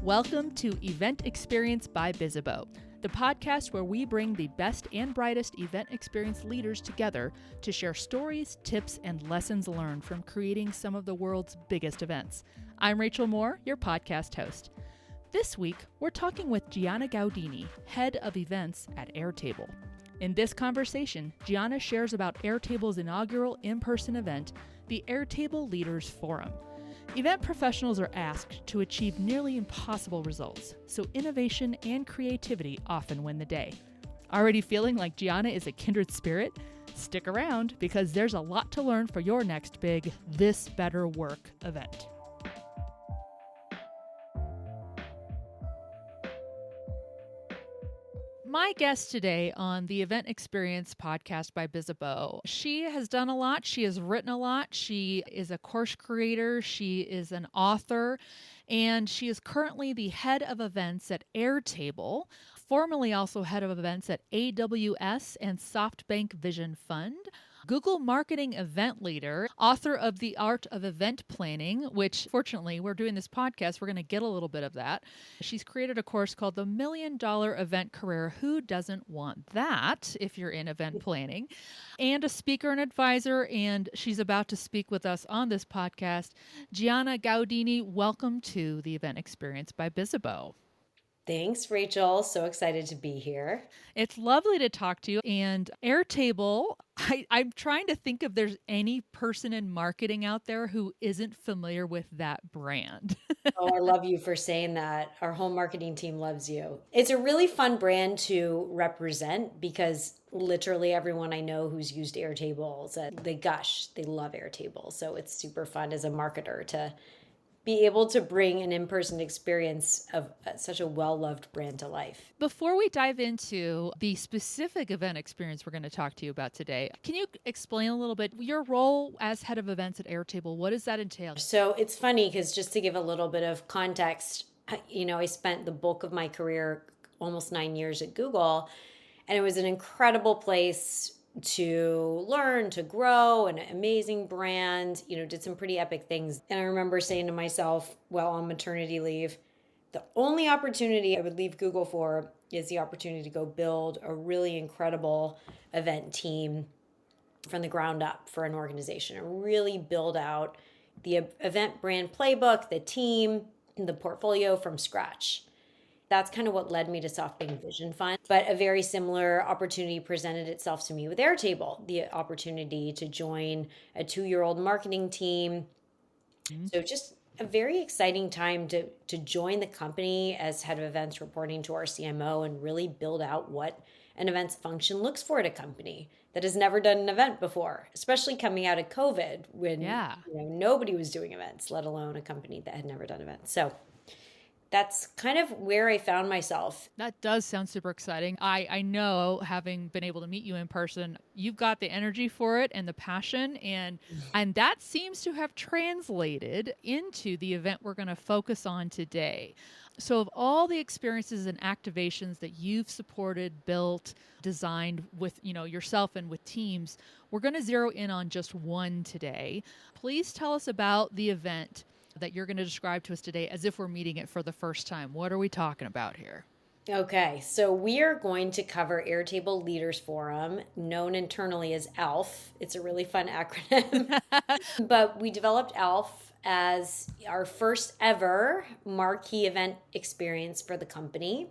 Welcome to Event Experience by Bizzabo, the podcast where we bring the best and brightest event experience leaders together to share stories, tips, and lessons learned from creating some of the world's biggest events. I'm Rachel Moore, your podcast host. This week, we're talking with Gianna Gaudini, head of events at Airtable. In this conversation, Gianna shares about Airtable's inaugural in-person event, the Airtable Leaders Forum. Event professionals are asked to achieve nearly impossible results, so innovation and creativity often win the day. Already feeling like Gianna is a kindred spirit? Stick around because there's a lot to learn for your next big This Better Work event. My guest today on the Event Experience podcast by Bizzabo, she has done a lot. She has written a lot. She is a course creator. She is an author, and she is currently the head of events at Airtable, formerly also head of events at AWS and SoftBank Vision Fund, Google Marketing Event Leader, author of The Art of Event Planning, which fortunately we're doing this podcast, we're going to get a little bit of that. She's created a course called The $1 Million Event Career. Who doesn't want that if you're in event planning? And a speaker and advisor, and she's about to speak with us on this podcast. Gianna Gaudini, welcome to the Event Experience by Bizzabo. Thanks, Rachel. So excited to be here. It's lovely to talk to you. And Airtable, I'm trying to think if there's any person in marketing out there who isn't familiar with that brand. Oh, I love you for saying that. Our whole marketing team loves you. It's a really fun brand to represent because literally everyone I know who's used Airtable said they gush, they love Airtable. So it's super fun as a marketer to be able to bring an in-person experience of such a well-loved brand to life. Before we dive into the specific event experience we're going to talk to you about today, can you explain a little bit your role as head of events at Airtable? What does that entail? So it's funny because just to give a little bit of context, I spent the bulk of my career, almost 9 years at Google, and it was an incredible place to learn, to grow, an amazing brand, did some pretty epic things. And I remember saying to myself, well, on maternity leave, the only opportunity I would leave Google for is the opportunity to go build a really incredible event team from the ground up for an organization and really build out the event brand playbook, the team, the portfolio from scratch. That's kind of what led me to SoftBank Vision Fund. But a very similar opportunity presented itself to me with Airtable, the opportunity to join a 2-year-old marketing team. Mm-hmm. So just a very exciting time to join the company as head of events, reporting to our CMO, and really build out what an events function looks for at a company that has never done an event before, especially coming out of COVID when nobody was doing events, let alone a company that had never done events. So that's kind of where I found myself. That does sound super exciting. I know, having been able to meet you in person, you've got the energy for it and the passion, and that seems to have translated into the event we're going to focus on today. So of all the experiences and activations that you've supported, built, designed with yourself and with teams, we're going to zero in on just one today. Please tell us about the event that you're going to describe to us today as if we're meeting it for the first time. What are we talking about here? Okay, so we are going to cover Airtable Leaders Forum, known internally as ALF. It's a really fun acronym. But we developed ALF as our first ever marquee event experience for the company.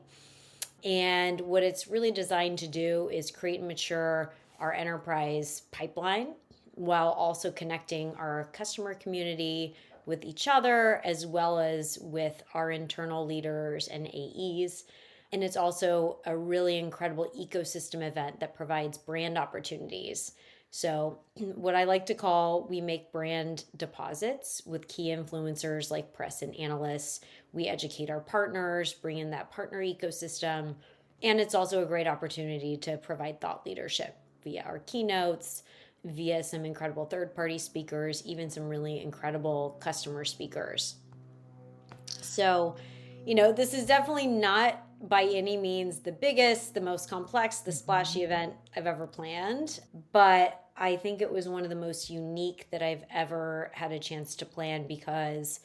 And what it's really designed to do is create and mature our enterprise pipeline while also connecting our customer community with each other, as well as with our internal leaders and AEs. And it's also a really incredible ecosystem event that provides brand opportunities. So what I like to call, we make brand deposits with key influencers like press and analysts. We educate our partners, bring in that partner ecosystem. And it's also a great opportunity to provide thought leadership via our keynotes, via some incredible third-party speakers, even some really incredible customer speakers. So, this is definitely not by any means the biggest, the most complex, the splashy event I've ever planned, but I think it was one of the most unique that I've ever had a chance to plan because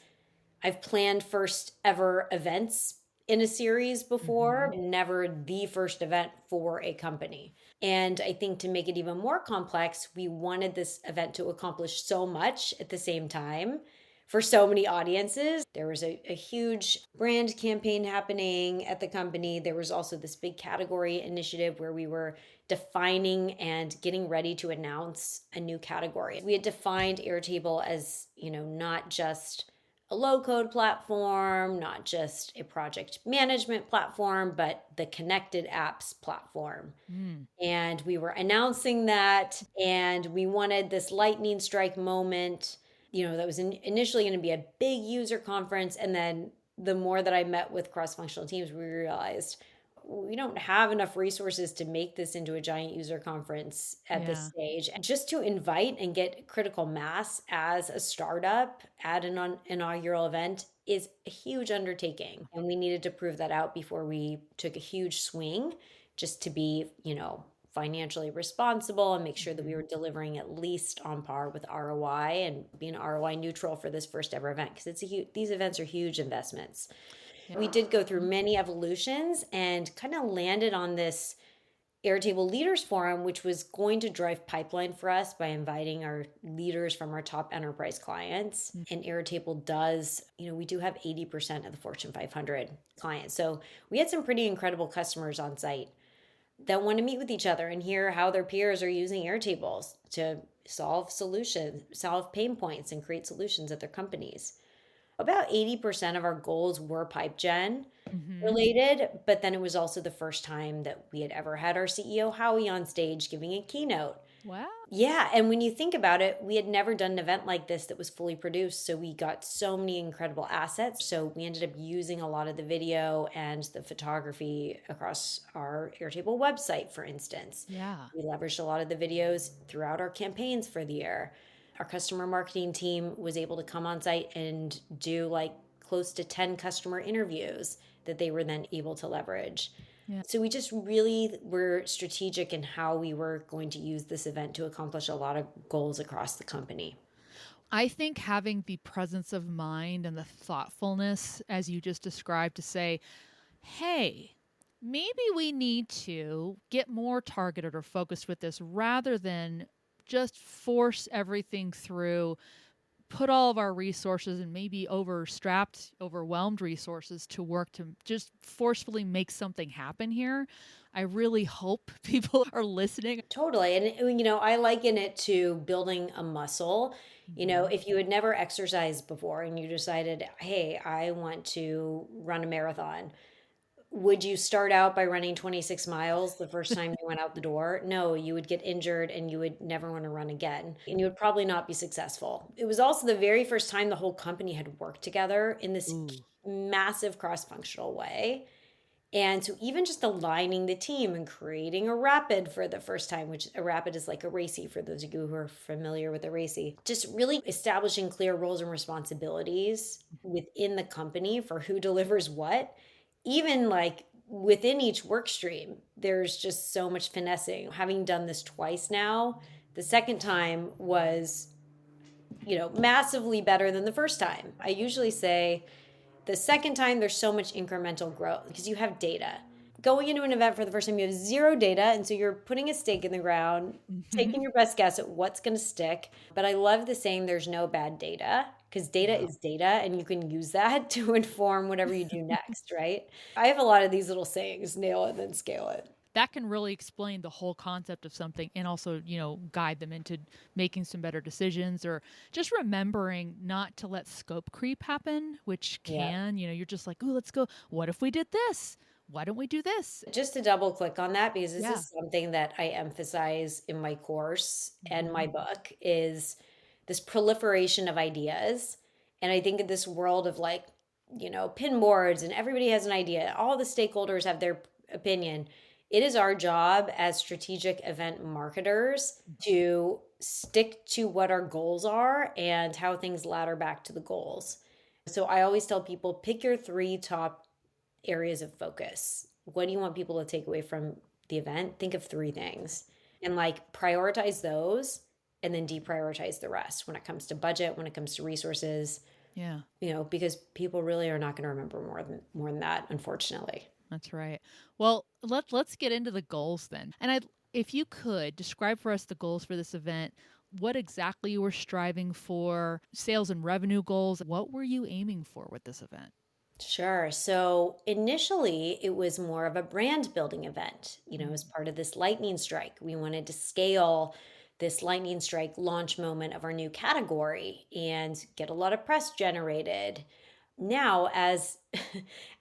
I've planned first ever events in a series before, Mhm. never the first event for a company. And I think to make it even more complex, we wanted this event to accomplish so much at the same time for so many audiences. There was a huge brand campaign happening at the company. There was also this big category initiative where we were defining and getting ready to announce a new category. We had defined Airtable as, not just a low code platform, not just a project management platform, but the connected apps platform. Mm. And we were announcing that, and we wanted this lightning strike moment, that was initially going to be a big user conference. And then the more that I met with cross functional teams, we realized we don't have enough resources to make this into a giant user conference at this Yeah. stage. Just to invite and get critical mass as a startup at an inaugural event is a huge undertaking. And we needed to prove that out before we took a huge swing, just to be, financially responsible and make sure that we Mhm. were delivering at least on par with ROI and being ROI neutral for this first ever event, because these events are huge investments. Yeah. We did go through many evolutions and kind of landed on this Airtable Leaders Forum, which was going to drive pipeline for us by inviting our leaders from our top enterprise clients. Mm. And Airtable does, we do have 80% of the Fortune 500 clients. So we had some pretty incredible customers on site that want to meet with each other and hear how their peers are using Airtables to solve pain points, and create solutions at their companies. About 80% of our goals were pipe gen Mhm. related, but then it was also the first time that we had ever had our CEO Howie on stage giving a keynote. Wow. Yeah, and when you think about it, we had never done an event like this that was fully produced, so we got so many incredible assets. So we ended up using a lot of the video and the photography across our Airtable website, for instance. Yeah. We leveraged a lot of the videos throughout our campaigns for the year. Our customer marketing team was able to come on site and do like close to 10 customer interviews that they were then able to leverage. Yeah. So we just really were strategic in how we were going to use this event to accomplish a lot of goals across the company. I think having the presence of mind and the thoughtfulness, as you just described, to say, hey, maybe we need to get more targeted or focused with this rather than just force everything through, put all of our resources and maybe overstrapped, overwhelmed resources to work to just forcefully make something happen here. I really hope people are listening. Totally. And, I liken it to building a muscle. Mhm. If you had never exercised before and you decided, hey, I want to run a marathon, would you start out by running 26 miles the first time you went out the door? No, you would get injured and you would never want to run again. And you would probably not be successful. It was also the very first time the whole company had worked together in this Ooh. massive cross functional way. And so, even just aligning the team and creating a rapid for the first time, which a rapid is like a racy for those of you who are familiar with a racy, just really establishing clear roles and responsibilities within the company for who delivers what. Even like within each work stream, there's just so much finessing. Having done this twice now, the second time was, massively better than the first time. I usually say, the second time, there's so much incremental growth because you have data. Going into an event for the first time, you have zero data. And so you're putting a stake in the ground, Mhm. taking your best guess at what's going to stick. But I love the saying there's no bad data, because data Yeah. is data and you can use that to inform whatever you do next, right? I have a lot of these little sayings: nail it, then scale it. That can really explain the whole concept of something and also, guide them into making some better decisions or just remembering not to let scope creep happen, which Yeah. can, you're just like, "Ooh, let's go. What if we did this? Why don't we do this?" Just to double click on that, because this Yeah. is something that I emphasize in my course and my Mhm. book, is this proliferation of ideas. And I think in this world of like, pin boards and everybody has an idea, all the stakeholders have their opinion. It is our job as strategic event marketers to stick to what our goals are and how things ladder back to the goals. So I always tell people, pick your three top areas of focus. What do you want people to take away from the event? Think of three things and like prioritize those, and then deprioritize the rest when it comes to budget, when it comes to resources. Yeah. Because people really are not going to remember more than that, unfortunately. That's right. Well, let's get into the goals then. And if you could describe for us the goals for this event, what exactly you were striving for, sales and revenue goals, what were you aiming for with this event? Sure. So initially, it was more of a brand building event, as Mm. part of this lightning strike. We wanted to scale this lightning strike launch moment of our new category and get a lot of press generated. Now, as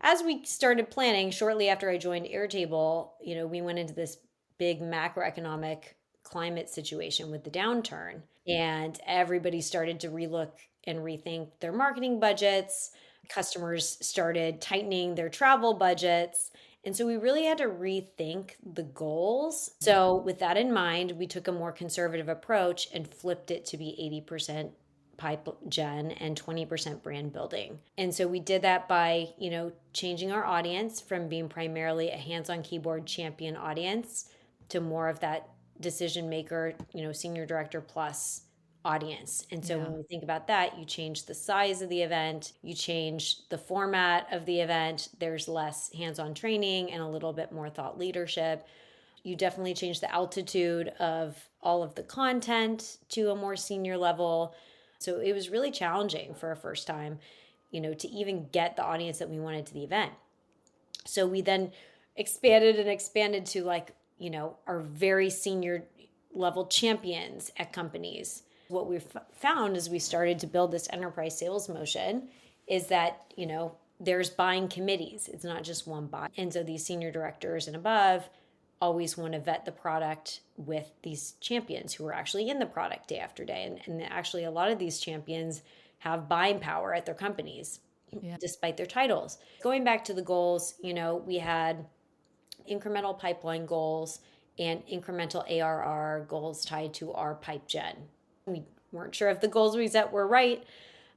as we started planning shortly after I joined Airtable, we went into this big macroeconomic climate situation with the downturn, and everybody started to relook and rethink their marketing budgets. Customers started tightening their travel budgets. And so we really had to rethink the goals. So, with that in mind, we took a more conservative approach and flipped it to be 80% pipe gen and 20% brand building. And so we did that by, changing our audience from being primarily a hands-on keyboard champion audience to more of that decision maker, senior director plus audience. And so Yeah. when we think about that, you change the size of the event, you change the format of the event, there's less hands-on training and a little bit more thought leadership. You definitely change the altitude of all of the content to a more senior level. So it was really challenging for a first time, to even get the audience that we wanted to the event. So we then expanded to our very senior level champions at companies. What we found as we started to build this enterprise sales motion is that, there's buying committees. It's not just one buy. And so these senior directors and above always want to vet the product with these champions who are actually in the product day after day. And actually, a lot of these champions have buying power at their companies, Yeah. despite their titles. Going back to the goals, we had incremental pipeline goals and incremental ARR goals tied to our pipe gen. We weren't sure if the goals we set were right.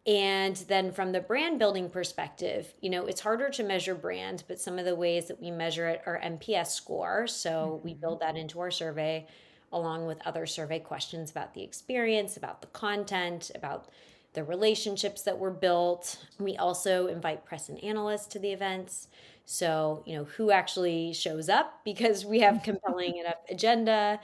And then from the brand building perspective, it's harder to measure brand, but some of the ways that we measure it are NPS score. So we Mhm. build that into our survey along with other survey questions about the experience, about the content, about the relationships that were built. We also invite press and analysts to the events. So, who actually shows up because we have compelling enough agenda,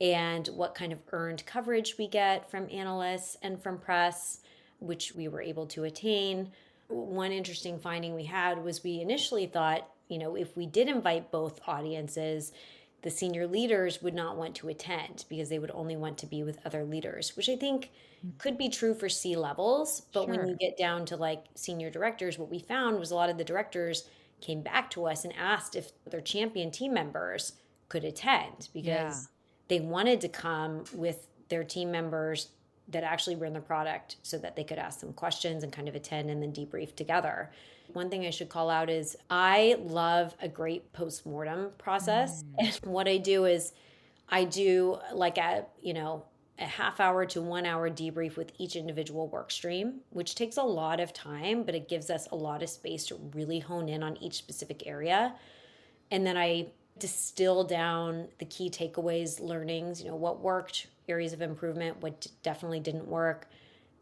and what kind of earned coverage we get from analysts and from press, which we were able to attain. One interesting finding we had was we initially thought, if we did invite both audiences, the senior leaders would not want to attend because they would only want to be with other leaders, which I think could be true for C levels. But when you Sure. get down to like senior directors, what we found was a lot of the directors came back to us and asked if their champion team members could attend Yeah. because they wanted to come with their team members that actually were in the product so that they could ask them questions and kind of attend and then debrief together. One thing I should call out is I love a great post-mortem process. Mm. And what I do is I do like a half hour to 1 hour debrief with each individual work stream, which takes a lot of time, but it gives us a lot of space to really hone in on each specific area. And then I distill down the key takeaways, learnings, what worked, areas of improvement, what definitely didn't work,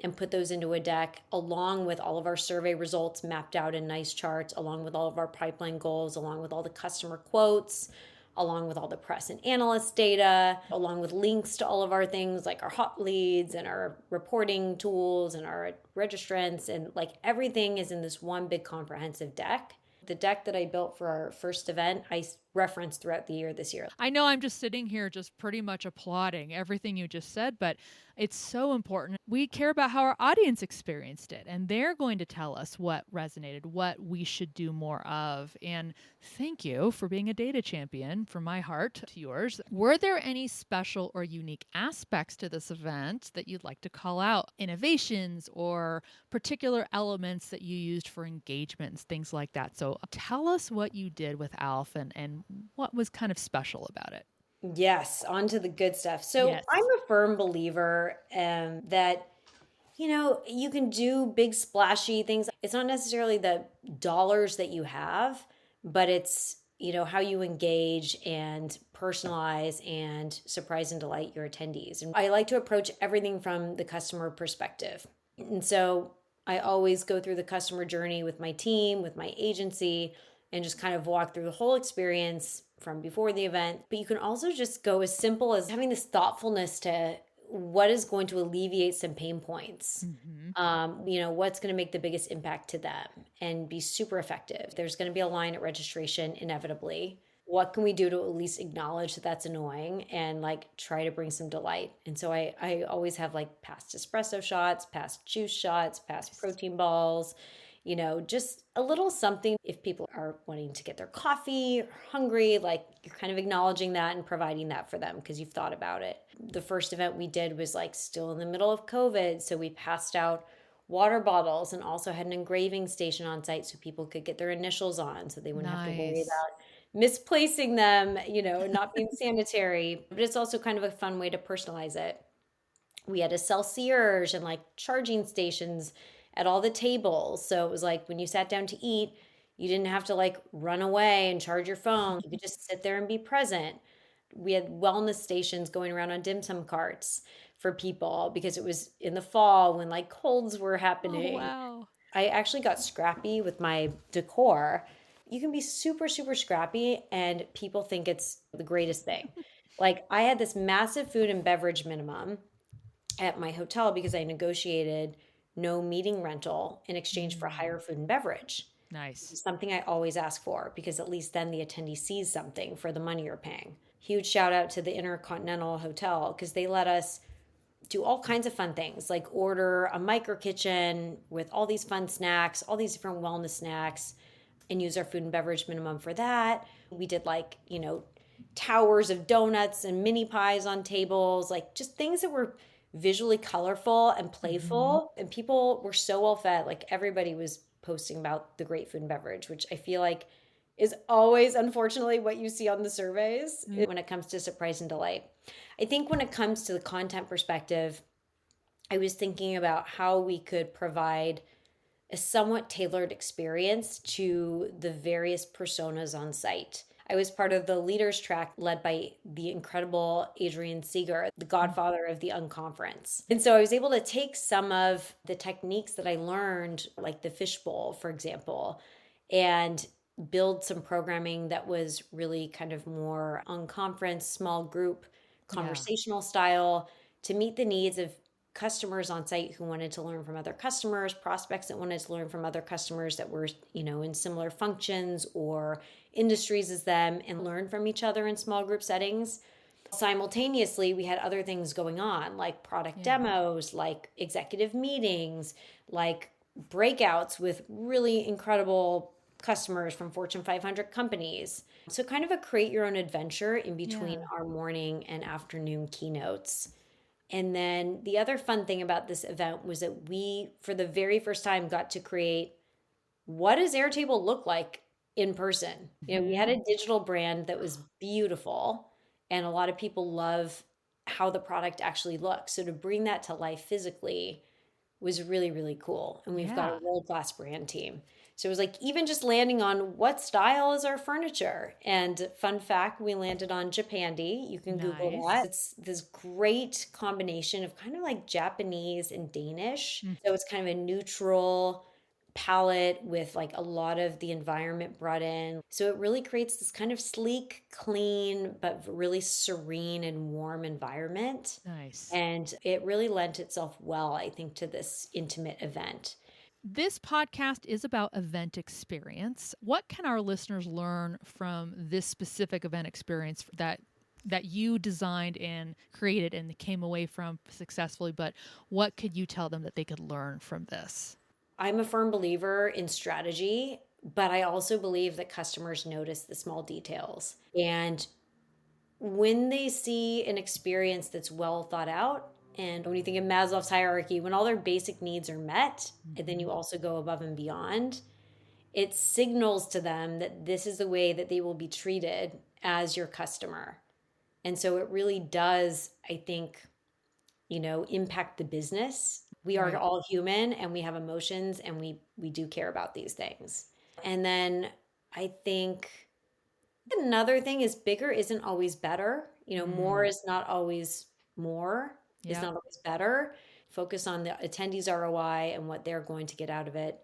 and put those into a deck along with all of our survey results mapped out in nice charts, along with all of our pipeline goals, along with all the customer quotes, along with all the press and analyst data, along with links to all of our things like our hot leads and our reporting tools and our registrants. And like everything is in this one big comprehensive deck. The deck that I built for our first event, I referenced throughout the year this year. I know I'm just sitting here just pretty much applauding everything you just said, but it's so important. We care about how our audience experienced it, and they're going to tell us what resonated, what we should do more of. And thank you for being a data champion from my heart to yours. Were there any special or unique aspects to this event that you'd like to call out? Innovations or particular elements that you used for engagements, things like that. So tell us what you did with ALF and what was kind of special about it. Yes, on to the good stuff. So Yes. I'm a firm believer that, you can do big splashy things. It's not necessarily the dollars that you have, but it's, how you engage and personalize and surprise and delight your attendees. And I like to approach everything from the customer perspective. And so I always go through the customer journey with my team, with my agency, and just kind of walk through the whole experience from before the event. But you can also just go as simple as having this thoughtfulness to what is going to alleviate some pain points. Mm-hmm. What's going to make the biggest impact to them and be super effective. There's going to be a line at registration inevitably. What can we do to at least acknowledge that that's annoying and like try to bring some delight? And so I always have like past espresso shots, past juice shots, past Nice. protein balls, just a little something if people are wanting to get their coffee or hungry, like you're kind of acknowledging that and providing that for them because you've thought about it. The first event we did was like still in the middle of COVID. So we passed out water bottles and also had an engraving station on site so people could get their initials on so they wouldn't have to worry Nice. about misplacing them, not being sanitary. But it's also kind of a fun way to personalize it. We had a concierge and like charging stations at all the tables. So it was like when you sat down to eat, you didn't have to like run away and charge your phone. You could just sit there and be present. We had wellness stations going around on dim sum carts for people because it was in the fall when like colds were Oh, happening. wow. I actually got scrappy with my decor. You can be super, super scrappy, and people think it's the greatest thing. Like, I had this massive food and beverage minimum at my hotel because I negotiated no meeting rental in exchange for higher Mm, food and beverage. nice. Something I always ask for because at least then the attendee sees something for the money you're paying. Huge shout out to the Intercontinental Hotel because they let us do all kinds of fun things like order a micro kitchen with all these fun snacks, all these different wellness snacks, and use our food and beverage minimum for that. We did like, towers of donuts and mini pies on tables, like just things that were visually colorful and Mm-hmm. playful. And people were so well fed. Like everybody was posting about the great food and beverage, which I feel like is always, unfortunately, what you see on the surveys when it comes to surprise and delight. I think when it comes to the content perspective, I was thinking about how we could provide a somewhat tailored experience to the various personas on site. I was part of the leaders track led by the incredible Adrian Seeger, the godfather of the unconference. And so I was able to take some of the techniques that I learned, like the fishbowl, for example, and build some programming that was really kind of more unconference, small group, Yeah. conversational style to meet the needs of customers on site who wanted to learn from other customers, prospects that wanted to learn from other customers that were, in similar functions or industries as them and learn from each other in small group settings. Simultaneously, we had other things going on like product Yeah. demos, like executive meetings, like breakouts with really incredible customers from Fortune 500 companies. So, kind of a create your own adventure in between Yeah. our morning and afternoon keynotes. And then the other fun thing about this event was that we, for the very first time, got to create what does Airtable look like in person? We Mm-hmm. had a digital brand that was beautiful, and a lot of people love how the product actually looks. So to bring that to life physically was really, really cool. And we've got a Yeah. world-class brand team. So it was like even just landing on what style is our furniture. And fun fact, we landed on Japandi. You can Google that. Nice. It's this great combination of kind of like Japanese and Danish. Mm, So it's kind of a neutral palette with like a lot of the environment brought in. So it really creates this kind of sleek, clean, but really serene and warm environment. nice. And it really lent itself well, I think, to this intimate event. This podcast is about event experience. What can our listeners learn from this specific event experience that you designed and created and came away from successfully, but what could you tell them that they could learn from this? I'm a firm believer in strategy, but I also believe that customers notice the small details. And when they see an experience that's well thought out, and when you think of Maslow's hierarchy, when all their basic needs are met, and then Mm-hmm. you also go above and beyond, it signals to them that this is the way that they will be treated as your customer. And so it really does, I think, impact the business. We are Right. all human and we have emotions and we do care about these things. And then I think another thing is bigger isn't always better. More Mm. is not always more, is Yep. not always better. Focus on the attendees' ROI and what they're going to get out of it.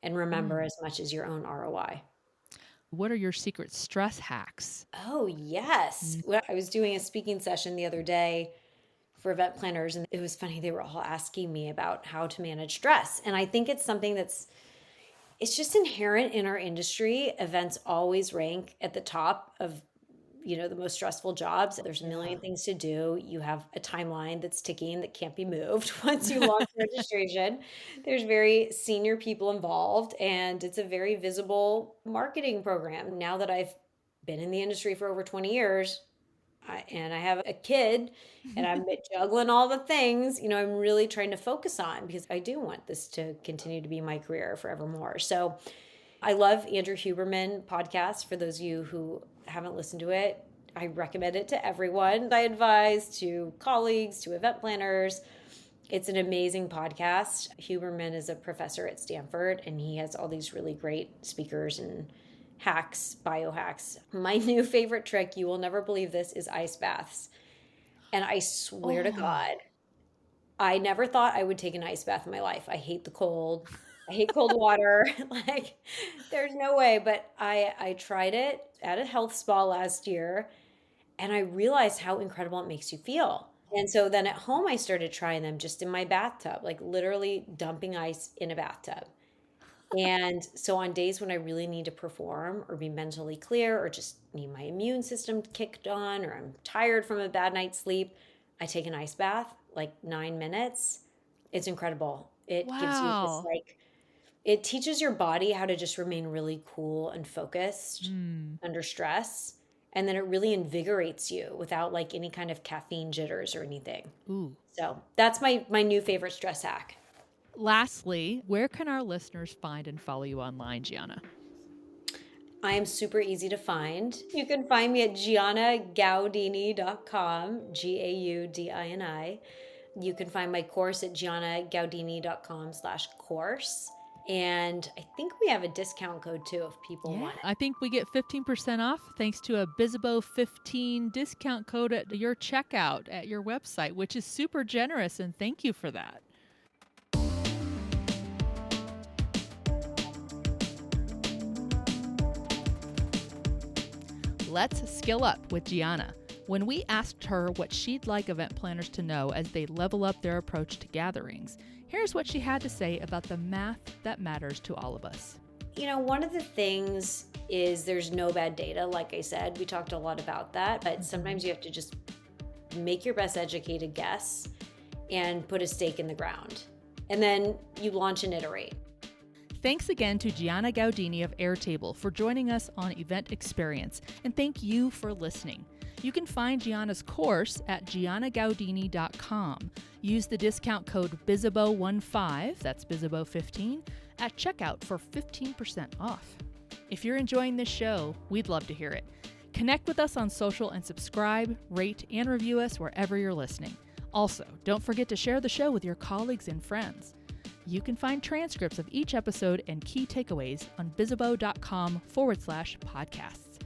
And remember as much as your own ROI. What are your secret stress hacks? Oh, yes. Well, I was doing a speaking session the other day for event planners, and it was funny. They were all asking me about how to manage stress. And I think it's something it's just inherent in our industry. Events always rank at the top of the most stressful jobs. There's a million things to do. You have a timeline that's ticking that can't be moved once you launch registration. There's very senior people involved, and it's a very visible marketing program. Now that I've been in the industry for over 20 years, and I have a kid, and I'm juggling all the things, I'm really trying to focus on, because I do want this to continue to be my career forevermore. So I love Andrew Huberman podcast. For those of you who haven't listened to it, I recommend it to everyone. I advise to colleagues, to event planners. It's an amazing podcast. Huberman is a professor at Stanford, and he has all these really great speakers and hacks, biohacks. My new favorite trick, you will never believe this, is ice baths. And I swear to God, I never thought I would take an ice bath in my life. I hate the cold. I hate cold water. Like, there's no way. But I tried it at a health spa last year, and I realized how incredible it makes you feel. And so then at home, I started trying them just in my bathtub, like literally dumping ice in a bathtub. And so on days when I really need to perform or be mentally clear, or just need my immune system kicked on, or I'm tired from a bad night's sleep, I take an ice bath, like 9 minutes. It's incredible. It gives you this it teaches your body how to just remain really cool and focused under stress. And then it really invigorates you without like any kind of caffeine jitters or anything. Ooh. So that's my new favorite stress hack. Lastly, where can our listeners find and follow you online, Gianna? I am super easy to find. You can find me at giannagaudini.com, Gaudini. You can find my course at giannagaudini.com/course. And I think we have a discount code too if people want it. I think we get 15% off thanks to a Bizzabo 15 discount code at your checkout at your website, which is super generous, and thank you for that. Let's skill up with Gianna. When we asked her what she'd like event planners to know as they level up their approach to gatherings, here's what she had to say about the math that matters to all of us. One of the things is there's no bad data. Like I said, we talked a lot about that, but sometimes you have to just make your best educated guess and put a stake in the ground. And then you launch and iterate. Thanks again to Gianna Gaudini of Airtable for joining us on Event Experience, and thank you for listening. You can find Gianna's course at giannagaudini.com. Use the discount code BIZZABO15, that's BIZZABO15, at checkout for 15% off. If you're enjoying this show, we'd love to hear it. Connect with us on social and subscribe, rate, and review us wherever you're listening. Also, don't forget to share the show with your colleagues and friends. You can find transcripts of each episode and key takeaways on bizzabo.com/podcasts.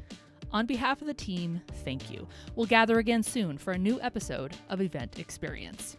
On behalf of the team, thank you. We'll gather again soon for a new episode of Event Experience.